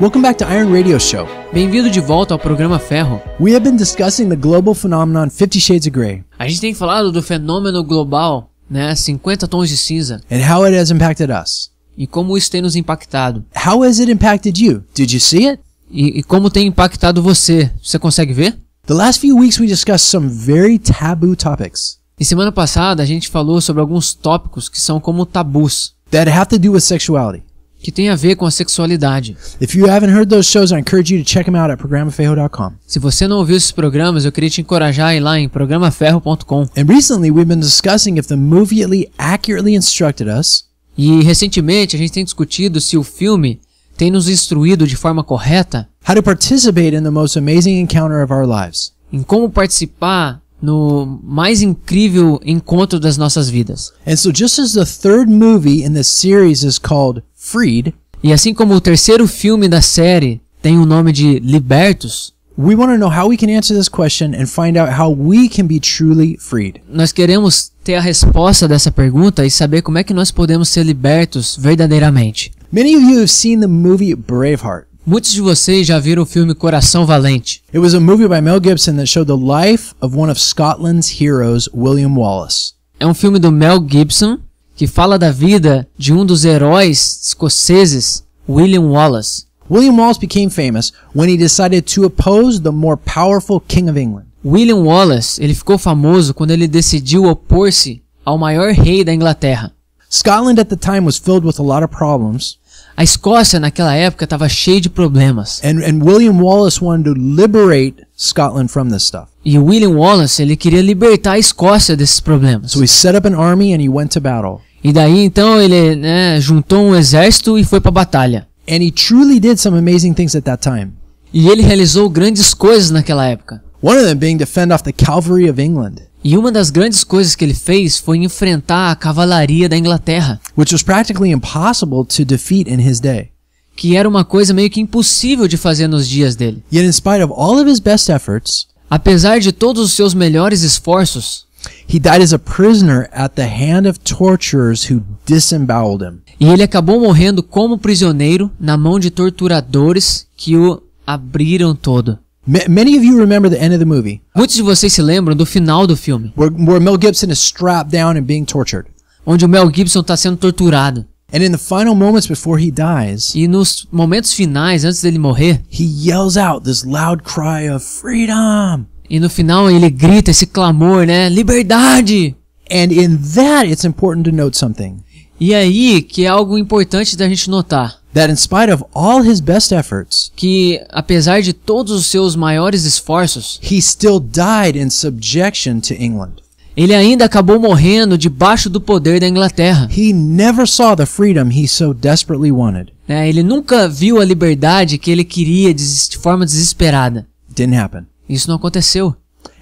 Welcome back to Iron Radio Show. Bem-vindo de volta ao programa Ferro. We have been discussing the global phenomenon 50 Shades of Grey A gente tem falado do fenômeno global, 50 tons de cinza, and how it has impacted us. e como isso tem nos impactado. How has it impacted you? Did you see it? E como tem impactado você. Você consegue ver? The last few weeks we discussed some very taboo topics E semana passada a gente falou sobre alguns tópicos que são como tabus, that have to do with sexuality. que tem a ver com a sexualidade. If you haven't heard those shows, I encourage you to check them out at programafejo.com. Se você não ouviu esses programas, eu queria te encorajar a ir lá em programaferro.com. And recently we've been discussing if the movie accurately instructed us E recentemente a gente tem discutido se o filme tem nos instruído de forma correta how to participate in the most amazing encounter of our lives. em como participar no mais incrível encontro das nossas vidas. And so just as the third movie in this series is called Freed, E assim como o terceiro filme da série tem o nome de Libertos, we want to know how we can answer this question and find out how we can be truly freed. nós queremos ter a resposta dessa pergunta e saber como é que nós podemos ser libertos verdadeiramente. Many of you have seen the movie Braveheart. Muitos de vocês já viram o filme Coração Valente. It was a movie by Mel Gibson that showed the life of one of Scotland's heroes, William Wallace. É um filme do Mel Gibson que fala da vida de um dos heróis escoceses, William Wallace. William Wallace became famous when he decided to oppose the more powerful King of England. William Wallace, ele ficou famoso quando ele decidiu opor-se ao maior rei da Inglaterra. Scotland at the time was filled with a lot of problems, A Escócia naquela época estava cheia de problemas. and William Wallace wanted to liberate Scotland from this stuff. E o William Wallace, ele queria libertar a Escócia desses problemas. So he set up an army and he went to battle. E daí então ele juntou um exército e foi para a batalha. And he truly did some amazing things at that time. E ele realizou grandes coisas naquela época. One of them being to fend off the cavalry of England, E uma das grandes coisas que ele fez foi enfrentar a cavalaria da Inglaterra, which was practically impossible to defeat in his day. que era uma coisa meio que impossível de fazer nos dias dele. Yet in spite of all of his best efforts, Apesar de todos os seus melhores esforços, he died as a prisoner at the hand of torturers who disemboweled him. e ele acabou morrendo como prisioneiro na mão de torturadores que o abriram todo. Many of you remember the end of the movie, Muitos de vocês se lembram do final do filme, where Mel Gibson is strapped down and being tortured. onde o Mel Gibson está sendo torturado. And in the final moments before he dies, E nos momentos finais, antes dele morrer, he yells out this loud cry of freedom. e no final ele grita esse clamor, liberdade! And in that, it's important to note something. E aí que é algo importante da gente notar, That in spite of all his best efforts, que apesar de todos os seus maiores esforços, he still died in subjection to England. ele ainda acabou morrendo debaixo do poder da Inglaterra. He never saw the freedom he so desperately wanted. Ele nunca viu a liberdade que ele queria de forma desesperada. It didn't happen. Isso não aconteceu.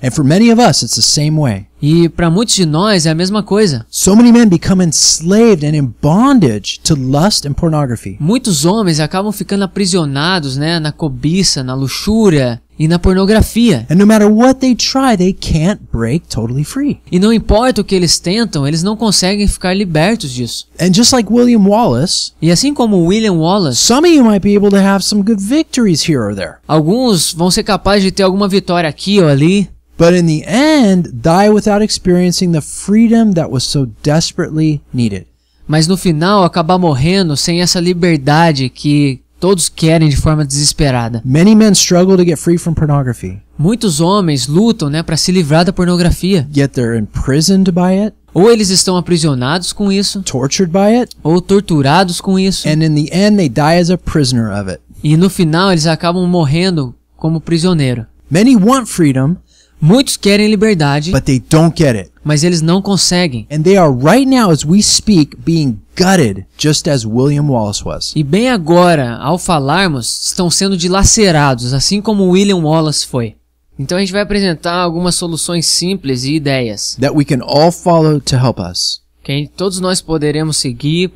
And for many of us, it's the same way. E para muitos de nós é a mesma coisa. So many men become enslaved and in bondage to lust and pornography. Muitos homens acabam ficando aprisionados, na cobiça, na luxúria e na pornografia. And no matter what they try, they can't break totally free. E não importa o que eles tentam, eles não conseguem ficar libertos disso. And just like William Wallace, E assim como William Wallace, some of you might be able to have some good victories here or there. alguns vão ser capazes de ter alguma vitória aqui ou ali, But in the end, die without experiencing the freedom that was so desperately needed. mas no final acabar morrendo sem essa liberdade que todos querem de forma desesperada. Many men struggle to get free from pornography, Muitos homens lutam, para se livrar da pornografia. yet they're imprisoned by it, Ou eles estão aprisionados com isso, tortured by it, ou torturados com isso, and in the end, they die as a prisoner of it. e no final eles acabam morrendo como prisioneiro. Many want freedom, Muitos querem liberdade, but they don't get it. mas eles não conseguem. And they are right now, as we speak, being gutted, just as William Wallace was. E bem agora, ao falarmos, estão sendo dilacerados, assim como William Wallace foi. Então a gente vai apresentar algumas soluções simples e ideias That we can all follow to help us. que todos nós poderemos seguir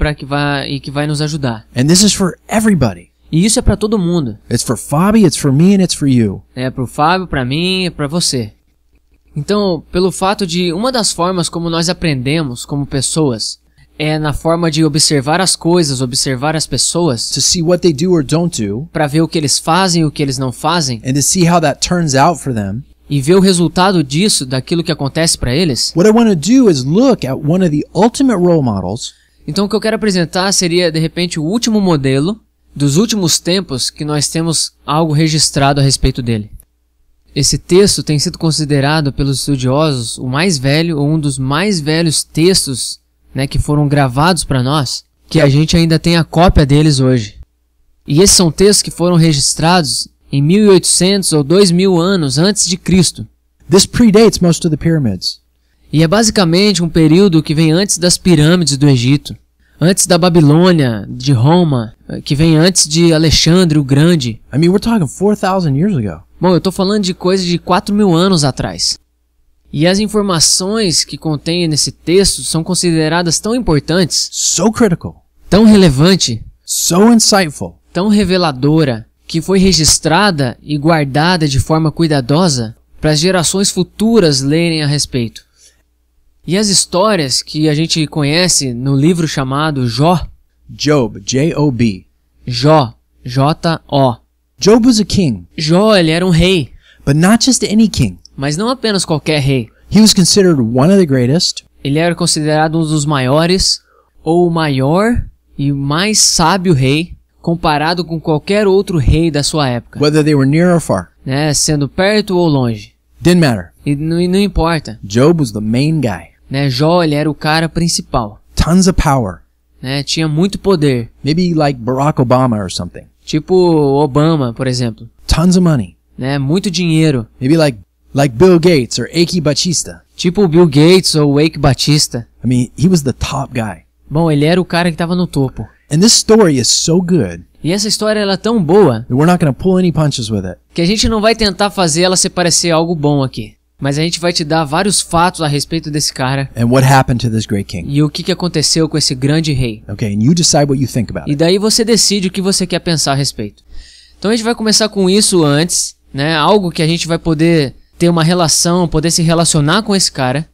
que vai nos ajudar. And this is for everybody. E isso é para todo mundo. It's for Fabi, it's for me, and it's for you. É para o Fábio, para mim e para você. Então, pelo fato de uma das formas como nós aprendemos como pessoas é na forma de observar as coisas, observar as pessoas, to see what they do or don't do, para ver o que eles fazem e o que eles não fazem, and to see how that turns out for them, e ver o resultado disso, daquilo que acontece para eles. what I want to do is look at one of the ultimate role models Então o que eu quero apresentar seria, de repente, o último modelo dos últimos tempos que nós temos algo registrado a respeito dele. Esse texto tem sido considerado pelos estudiosos o mais velho ou um dos mais velhos textos, né, que foram gravados para nós, que a gente ainda tem a cópia deles hoje. E esses são textos que foram registrados em 1800 ou 2000 anos antes de Cristo. This predates most of the pyramids. E é basicamente um período que vem antes das pirâmides do Egito, antes da Babilônia, de Roma, que vem antes de Alexandre o Grande. I mean, we're talking 4,000 years ago. Bom, eu estou falando de coisa de 4.000 anos atrás. E as informações que contém nesse texto são consideradas tão importantes, So critical, tão relevante, so insightful, tão reveladora, que foi registrada e guardada de forma cuidadosa para as gerações futuras lerem a respeito. E as histórias que a gente conhece no livro chamado Jó, Job, J-O-B. Jó, J-O. Job was a king, Jó, ele era um rei, but not just any king. mas não apenas qualquer rei. He was considered one of the greatest, Ele era considerado um dos maiores, ou o maior e mais sábio rei, comparado com qualquer outro rei da sua época, whether they were near or far. né? Sendo perto ou longe. Didn't matter. E não importa, Job was the main guy. né? Jó, ele era o cara principal, Tons of power. né? Tinha muito poder, Maybe like Barack Obama or something. tipo Obama, por exemplo, Tons of money. né? Muito dinheiro, Maybe like Bill Gates or Aki Batista. tipo Bill Gates ou Wake Batista. I mean, he was the top guy. Bom, ele era o cara que estava no topo. And this story is so good E essa história ela é tão boa that we're not going to pull any punches with it. que a gente não vai tentar fazer ela se parecer algo bom aqui. Mas a gente vai te dar vários fatos a respeito desse cara And what happened to this great king. e o que aconteceu com esse grande rei. Okay, and you decide what you think about E it. daí você decide o que você quer pensar a respeito. Então a gente vai começar com isso antes, né? Algo que a gente vai poder ter uma relação, poder se relacionar com esse cara.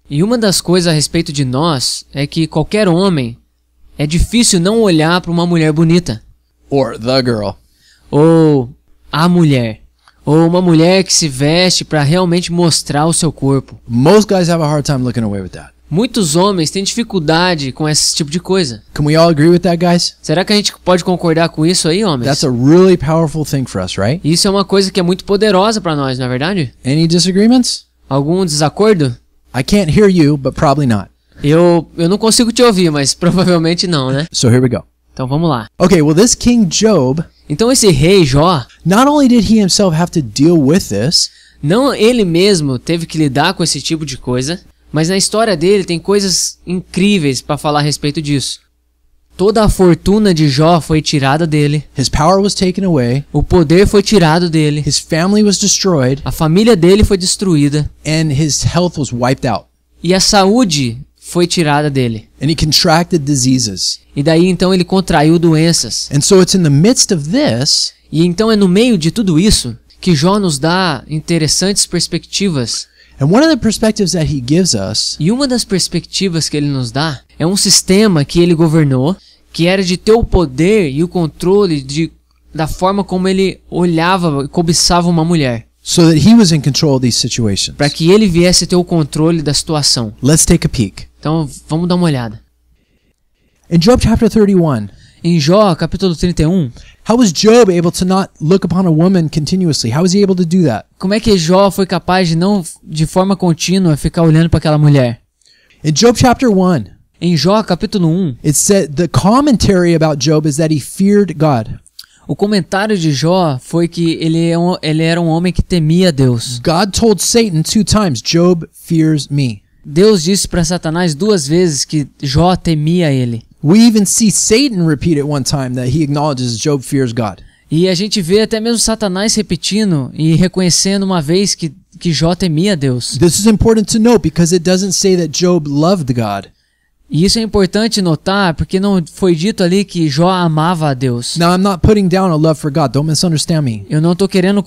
E uma das coisas a respeito de nós é que qualquer homem é difícil não olhar para uma mulher bonita. Or the girl. Ou a mulher. Ou uma mulher que se veste para realmente mostrar o seu corpo. Most guys have a hard time looking away with that. Muitos homens têm dificuldade com esse tipo de coisa. Can we all agree with that, guys? Será que a gente pode concordar com isso aí, homens? That's a really powerful thing for us, right? Isso é uma coisa que é muito poderosa para nós, não é verdade? Any disagreements? Algum desacordo? I can't hear you, but probably not. Eu não consigo te ouvir, mas provavelmente não, né? So here we go. Então vamos lá. Okay, well, this King Job, Então esse rei Jó, not only did he himself have to deal with this, não ele mesmo teve que lidar com esse tipo de coisa, mas na história dele tem coisas incríveis para falar a respeito disso. Toda a fortuna de Jó foi tirada dele, his power was taken away, o poder foi tirado dele, his family was destroyed, a família dele foi destruída and his health was wiped out. e a saúde foi tirada dele. And he contracted diseases. E daí então ele contraiu doenças. And so it's in the midst of this E então é no meio de tudo isso que Jó nos dá interessantes perspectivas. and one of the perspectives that he gives us E uma das perspectivas que ele nos dá é um sistema que ele governou, que era de ter o poder e o controle da forma como ele olhava e cobiçava uma mulher, so that he was in control of these situations. para que ele viesse ter o controle da situação. Let's take a peek. Então vamos dar uma olhada. In Job chapter 31, Em Jó, capítulo 31, how was Job able to not look upon a woman continuously? How was he able to do that? como é que Jó foi capaz de não, de forma contínua, ficar olhando para aquela mulher? In Job chapter 1, Em Jó, capítulo 1, it said the commentary about Job is that he feared God. o comentário de Jó foi que ele era um homem que temia Deus. God told Satan 2 times, Job fears me. Deus disse para Satanás 2 vezes que Jó temia ele. We even see Satan repeat it one time that he acknowledges Job fears God. E a gente vê até mesmo Satanás repetindo e reconhecendo uma vez que Jó temia Deus. This is important to note because it doesn't say that Job loved God. E isso é importante notar, porque não foi dito ali que Jó amava a Deus. Now, I'm not putting down a love for God. Don't misunderstand me. Eu não estou querendo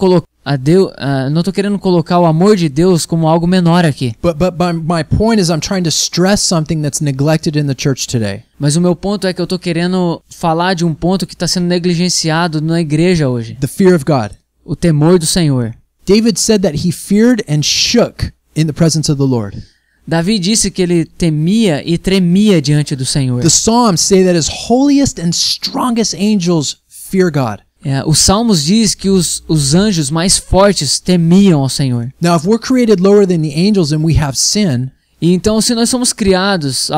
colocar o amor de Deus como algo menor aqui. But my point is I'm trying to stress something that's neglected in the church today. Mas o meu ponto é que eu estou querendo falar de um ponto que está sendo negligenciado na igreja hoje. The fear of God. O temor do Senhor. David said that he feared and shook in the presence of the Lord. Davi disse que ele temia e tremia diante do Senhor. The Psalms say that his holiest and strongest angels fear God. Os Salmos diz que os anjos mais fortes temiam ao Senhor. Now, if we're created lower than the angels and we have sin, E então, se nós somos criados,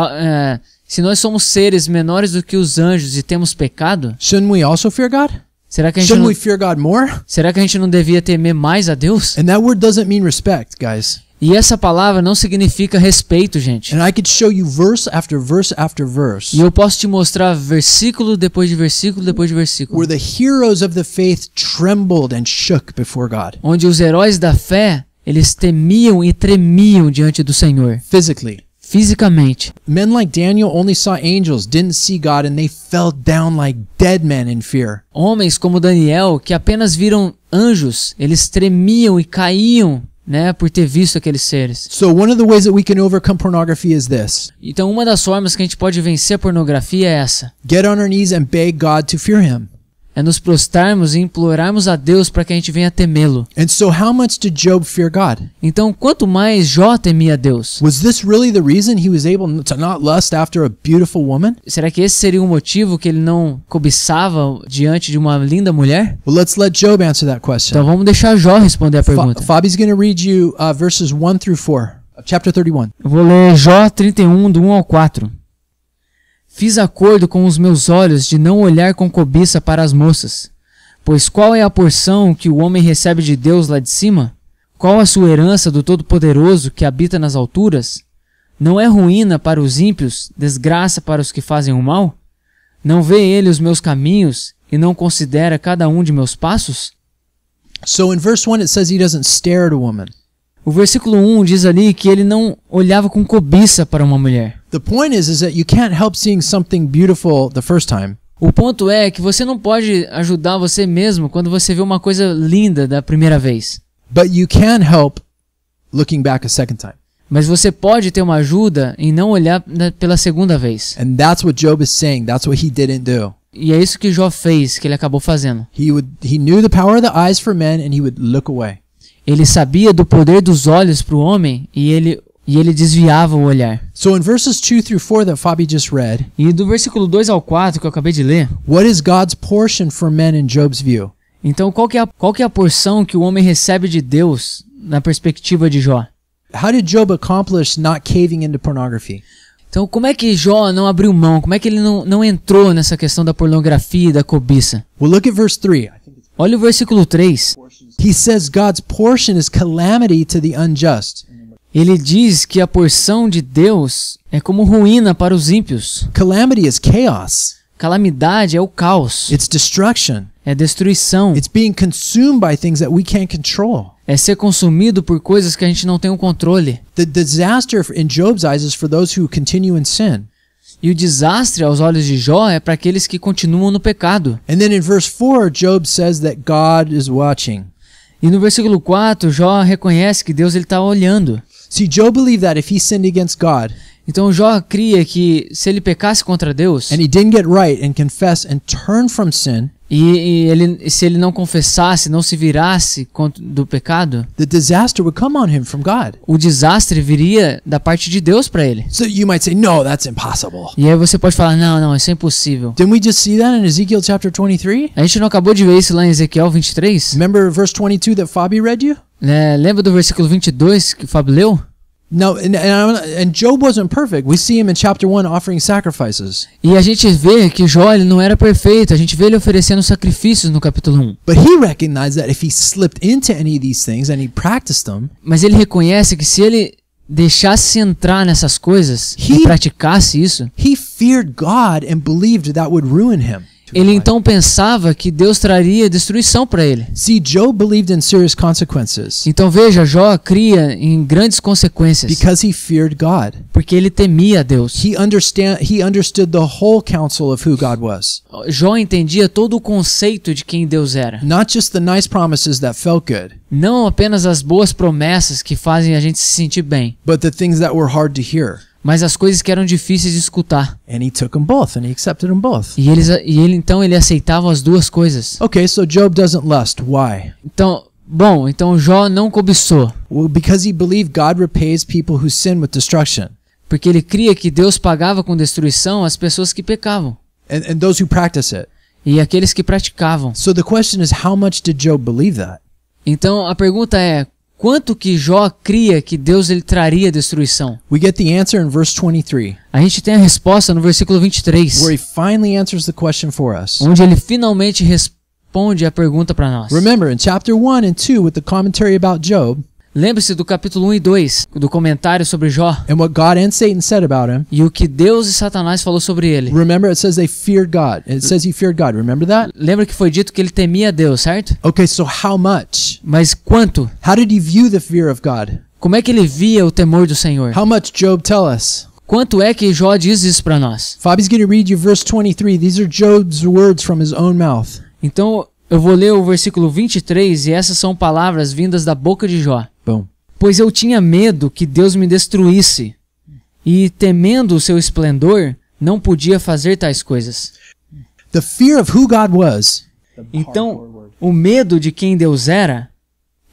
se nós somos seres menores do que os anjos e temos pecado, shouldn't we also fear God? será que a gente Shouldn't não, we fear God more? será que a gente não devia temer mais a Deus? And that word doesn't mean respect, guys. E essa palavra não significa respeito, gente. And I could show you verse after verse after verse E eu posso te mostrar versículo depois de versículo depois de versículo, where the heroes of the faith trembled and shook before God onde os heróis da fé, eles temiam e tremiam diante do Senhor, physically. fisicamente. Men like Daniel only saw angels, didn't see God, and they fell down like dead men in fear. Homens como Daniel, que apenas viram anjos, eles tremiam e caíam, né, por ter visto aqueles seres. So one of the ways that we can overcome pornography is this. Então uma das formas que a gente pode vencer a pornografia é essa. Get on our knees and beg God to fear him. É nos prostrarmos e implorarmos a Deus para que a gente venha temê-lo. And so how much did Job fear God? Então, quanto mais Jó temia a Deus. Was this really the reason he was able to not lust after a beautiful woman? Será que esse seria o motivo que ele não cobiçava diante de uma linda mulher? Well, let's let Job answer that question. Então vamos deixar Jó responder a pergunta. Fabi's going to read you verses 1 through 4 of chapter 31. Eu vou ler Jó 31, do 1 ao 4. Fiz acordo com os meus olhos de não olhar com cobiça para as moças. Pois qual é a porção que o homem recebe de Deus lá de cima? Qual a sua herança do Todo-Poderoso que habita nas alturas? Não é ruína para os ímpios, desgraça para os que fazem o mal? Não vê ele os meus caminhos e não considera cada um de meus passos? So in verse 1 it says he doesn't stare at a woman. O versículo 1 diz ali que ele não olhava com cobiça para uma mulher. The point is that you can't help seeing something beautiful the first time. O ponto é que você não pode ajudar você mesmo quando você vê uma coisa linda da primeira vez. But you can help looking back a second time. Mas você pode ter uma ajuda em não olhar pela segunda vez. And that's what Job is saying. That's what he didn't do. E é isso que Jó fez, que ele acabou fazendo. He knew the power of the eyes for men and he would look away. Ele sabia do poder dos olhos para o homem e ele desviava o olhar. So in verses 2 through 4 that Fabi just read, E do versículo 2 ao 4 que eu acabei de ler, what is God's portion for men in Job's view? então qual que é a porção que o homem recebe de Deus na perspectiva de Jó? How did Job accomplish not caving into pornography? Então como é que Jó não abriu mão? Como é que ele não entrou nessa questão da pornografia e da cobiça? Well, look at verse 3. Olha o versículo 3. He says God's portion is calamity to the unjust. Ele diz que a porção de Deus é como ruína para os ímpios. Calamity is chaos. Calamidade é o caos, It's destruction. é destruição, It's being consumed by things that we can't control. é ser consumido por coisas que a gente não tem o controle. The disaster in Job's eyes is for those who continue in sin. E o desastre aos olhos de Jó é para aqueles que continuam no pecado. And then in verse 4, Job says that God is watching. E no versículo 4, Jó reconhece que Deus está olhando. See, Job believed that if he sinned against God Então Jó cria que se ele pecasse contra Deus and he didn't get right and confess and turn from sin, se ele não confessasse, não se virasse do pecado, the disaster would come on him from God. o desastre viria da parte de Deus para ele. So you might say, no, that's impossible. E aí você pode falar, não, isso é impossível. Didn't we just see that in Ezekiel chapter 23? A gente não acabou de ver isso lá em Ezequiel 23? Remember verse 22 that Fabi read you? Lembra do versículo 22 que o Fábio leu? No, and Job wasn't perfect. We see him in chapter 1 offering sacrifices. E a gente vê que Jó ele não era perfeito. A gente vê ele oferecendo sacrifícios no capítulo 1. But he recognized that if he slipped into any of these things and he practiced them, Mas ele reconhece que se ele deixasse entrar nessas coisas e praticasse isso, he feared God and believed that would ruin him. his ele life. então pensava que Deus traria destruição para ele. See, Job believed in serious consequences Então veja, Jó cria em grandes consequências, because he feared God. porque ele temia a Deus. He understood the whole counsel of who God was, Jó entendia todo o conceito de quem Deus era. not just the nice promises that felt good, Não apenas as boas promessas que fazem a gente se sentir bem, but the things that were hard to hear. mas as coisas que eram difíceis de escutar. And he took them both, and he accepted them both. E ele então ele aceitava as duas coisas. Okay, so Job doesn't lust. Why? Então Jó não cobiçou, Well, because he believed God repays people who sin with destruction, porque ele cria que Deus pagava com destruição as pessoas que pecavam and those who practice it. e aqueles que praticavam. So the question is, how much did Job believe that? Então a pergunta é, quanto que Jó cria que Deus ele traria destruição? We get the answer in verse 23, A gente tem a resposta no versículo 23, where he finally answers the question for us. onde ele finalmente responde a pergunta para nós. Remember, in chapter 1 and 2, with the commentary about Job, Lembre-se do capítulo 1 e 2, do comentário sobre Jó, and what God and Satan said about him. e o que Deus e Satanás falou sobre ele. Remember, it says they feared God. It says he feared God. Remember that? Lembra que foi dito que ele temia Deus, certo? Okay, so how much? Mas quanto? How did he view the fear of God? Como é que ele via o temor do Senhor? How much, Job, tell us? Quanto é que Jó diz isso para nós? Fabi's going to read you verse 23. These are Job's words from his own mouth. Então, eu vou ler o versículo 23 e essas são palavras vindas da boca de Jó. Boom. Pois eu tinha medo que Deus me destruísse, e temendo o seu esplendor, não podia fazer tais coisas. The fear of who God was Então, o medo de quem Deus era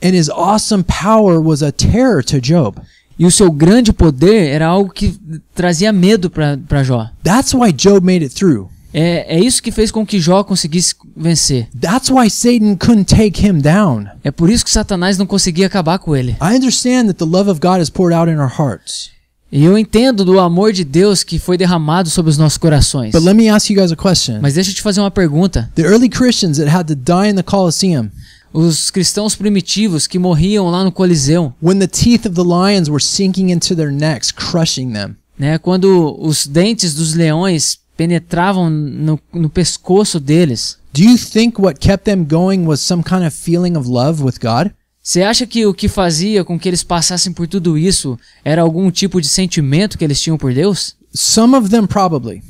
and his awesome power was a terror to Job. e o seu grande poder era algo que trazia medo para Jó. That's why Job made it through. É isso que fez com que Jó conseguisse vencer. That's why Satan couldn't take him down. É por isso que Satanás não conseguia acabar com ele. I understand that the love of God is poured out in our hearts. E eu entendo do amor de Deus que foi derramado sobre os nossos corações. But let me ask you guys a question. Mas deixa eu te fazer uma pergunta. The early Christians that had to die in the Colosseum, Os cristãos primitivos que morriam lá no Coliseu, when the teeth of the lions were sinking into their necks, crushing them, né, quando os dentes dos leões penetravam no pescoço deles, do you think what kept them going was some kind of feeling of love with God? você acha que o que fazia com que eles passassem por tudo isso era algum tipo de sentimento que eles tinham por Deus? Some of them probably.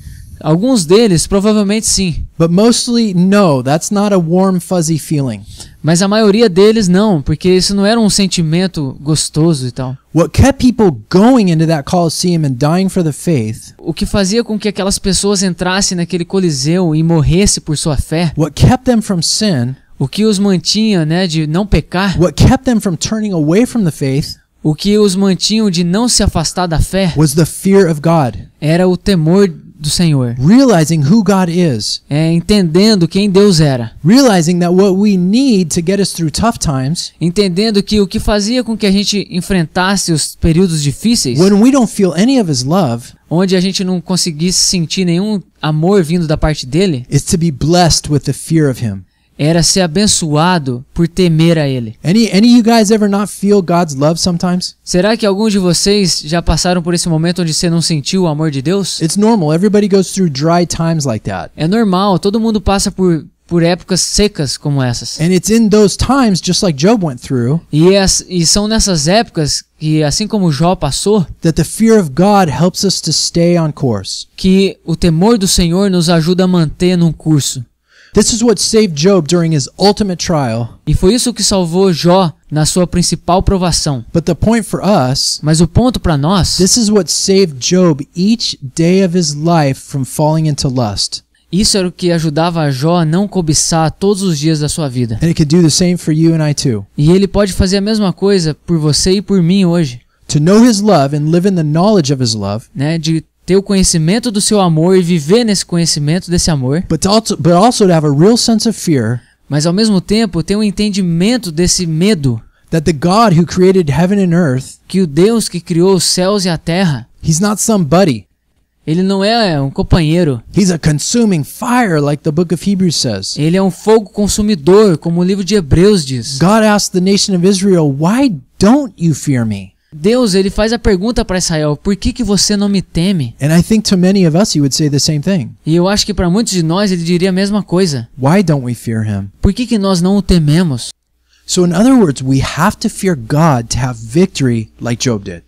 Alguns deles, provavelmente sim. But mostly, no, that's not a warm, fuzzy feeling. Mas a maioria deles não, porque isso não era um sentimento gostoso e tal. What kept people going into that Colosseum and dying for the faith, O que fazia com que aquelas pessoas entrassem naquele coliseu e morressem por sua fé, what kept them from sin, o que os mantinha, né, de não pecar, what kept them from turning away from the faith, o que os mantinham de não se afastar da fé, was the fear of God. era o temor do Senhor. Realizing who God is, Entendendo quem Deus era. realizing that what we need to get us through tough times, Entendendo que o que fazia com que a gente enfrentasse os períodos difíceis, when we don't feel any of His love, onde a gente não conseguisse sentir nenhum amor vindo da parte dele, is to be blessed with the fear of Him. era ser abençoado por temer a Ele. Any of you guys ever not feel God's love sometimes? Será que alguns de vocês já passaram por esse momento onde você não sentiu o amor de Deus? It's normal. Everybody goes through dry times like that. É normal, todo mundo passa por épocas secas como essas. And it's in those times, just like Job went through, E são nessas épocas que, assim como Jó passou, that the fear of God helps us to stay on course. que o temor do Senhor nos ajuda a manter num curso. This is what saved Job during his ultimate trial. E foi isso que salvou Jó na sua principal provação. But the point for us, Mas o ponto para nós, this is what saved Job each day of his life from falling into lust. isso era o que ajudava a Jó a não cobiçar todos os dias da sua vida. And it could do the same for you and I too. E ele pode fazer a mesma coisa por você e por mim hoje, To know His love and live in the knowledge of His love, né? De ter o conhecimento do seu amor e viver nesse conhecimento desse amor, but also to have a real sense of fear mas ao mesmo tempo ter um entendimento desse medo that the God who created heaven and earth, que o Deus que criou os céus e a terra, He's not some buddy. ele não é um companheiro, He's a consuming fire, like the book of Hebrews says. ele é um fogo consumidor, como o livro de Hebreus diz. God asked the nation of Israel, "Why don't you fear me?" Deus, ele faz a pergunta para Israel, por que você não me teme? And I think to many of us he would say the same thing. E eu acho que para muitos de nós ele diria a mesma coisa. Why don't we fear him? Por que nós não o tememos? So in other words, we have to fear God to have victory like Job did.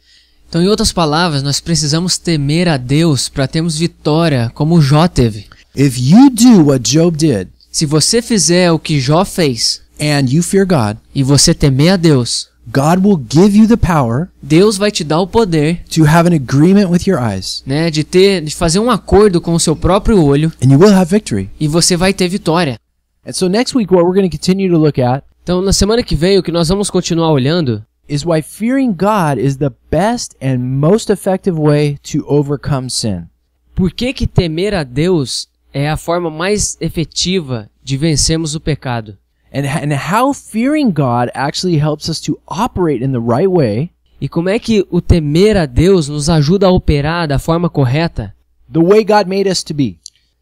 Então, em outras palavras, nós precisamos temer a Deus para termos vitória, como Jó teve. If you do what Job did Se você fizer o que Jó fez and you fear God, e você temer a Deus, God will give you the power Deus vai te dar o poder, to have an agreement with your eyes, né, de fazer um acordo com o seu próprio olho and you will have victory. e você vai ter vitória. And so next week what we're going to continue to look at Então, na semana que vem, o que nós vamos continuar olhando is why fearing God is the best and most effective way to overcome sin. por que temer a Deus é a forma mais efetiva de vencermos o pecado. And how fearing God actually helps us to operate in the right way, E como é que o temer a Deus nos ajuda a operar da forma correta the way God made us to be.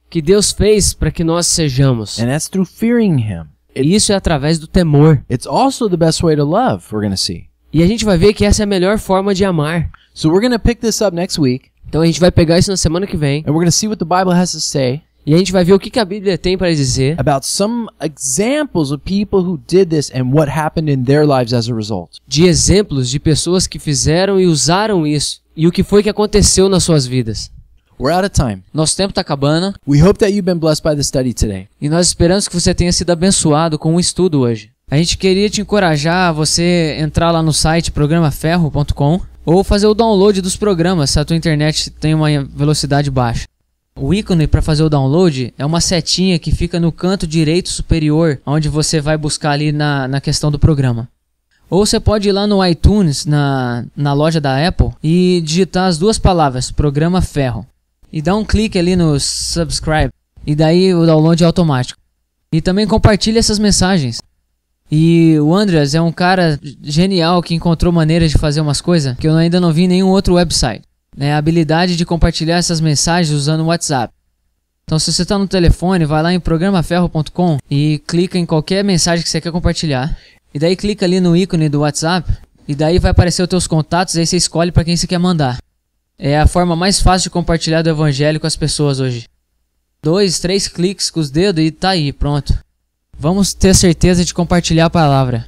que Deus fez para que nós sejamos. And that's through fearing him. E isso é através do temor. It's also the best way to love, we're going to see. E a gente vai ver que essa é a melhor forma de amar. So we're going to pick this up next week, Então a gente vai pegar isso na semana que vem and we're going to see what the Bible has to say e a gente vai ver o que a Bíblia tem para dizer about some examples of people who did this and what happened in their lives as a result. de exemplos de pessoas que fizeram e usaram isso e o que foi que aconteceu nas suas vidas. We're out of time. Nosso tempo está acabando We hope that you've been blessed by the study today. e nós esperamos que você tenha sido abençoado com o estudo hoje. A gente queria te encorajar a você entrar lá no site programaferro.com ou fazer o download dos programas se a tua internet tem uma velocidade baixa. O ícone para fazer o download é uma setinha que fica no canto direito superior, onde você vai buscar ali na questão do programa. Ou você pode ir lá no iTunes, na loja da Apple, e digitar as duas palavras, Programa Ferro. E dá um clique ali no subscribe, e daí o download é automático. E também compartilhe essas mensagens. E o Andreas é um cara genial que encontrou maneiras de fazer umas coisas que eu ainda não vi em nenhum outro website. A habilidade de compartilhar essas mensagens usando o WhatsApp. Então se você está no telefone, vai lá em programaferro.com e clica em qualquer mensagem que você quer compartilhar. E daí clica ali no ícone do WhatsApp e daí vai aparecer os teus contatos e aí você escolhe para quem você quer mandar. É a forma mais fácil de compartilhar do evangelho com as pessoas hoje. 2, 3 cliques com os dedos e tá aí, pronto. Vamos ter certeza de compartilhar a palavra.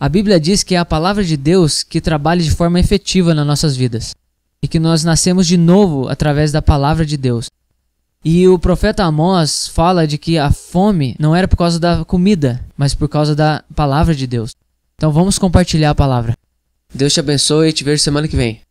A Bíblia diz que é a palavra de Deus que trabalha de forma efetiva nas nossas vidas. E que nós nascemos de novo através da palavra de Deus. E o profeta Amós fala de que a fome não era por causa da comida, mas por causa da palavra de Deus. Então vamos compartilhar a palavra. Deus te abençoe e te vejo semana que vem.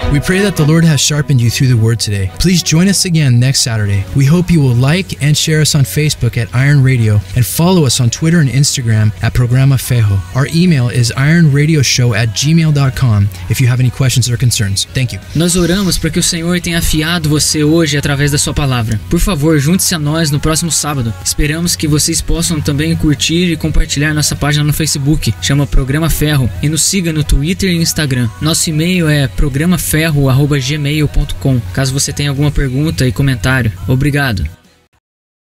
We pray that the Lord has sharpened you through the word today. Please join us again next Saturday. We hope you will like and share us on Facebook at Iron Radio and follow us on Twitter and Instagram at Programa Ferro. Our email is ironradioshow@gmail.com if you have any questions or concerns. Thank you. Nós oramos para que o Senhor tenha afiado você hoje através da sua palavra. Por favor, junte-se a nós no próximo sábado. Esperamos que vocês possam também curtir e compartilhar nossa página no Facebook, chama Programa Ferro, e nos siga no Twitter e Instagram. Nosso e-mail é programaferro@gmail.com. Caso você tenha alguma pergunta e comentário. Obrigado.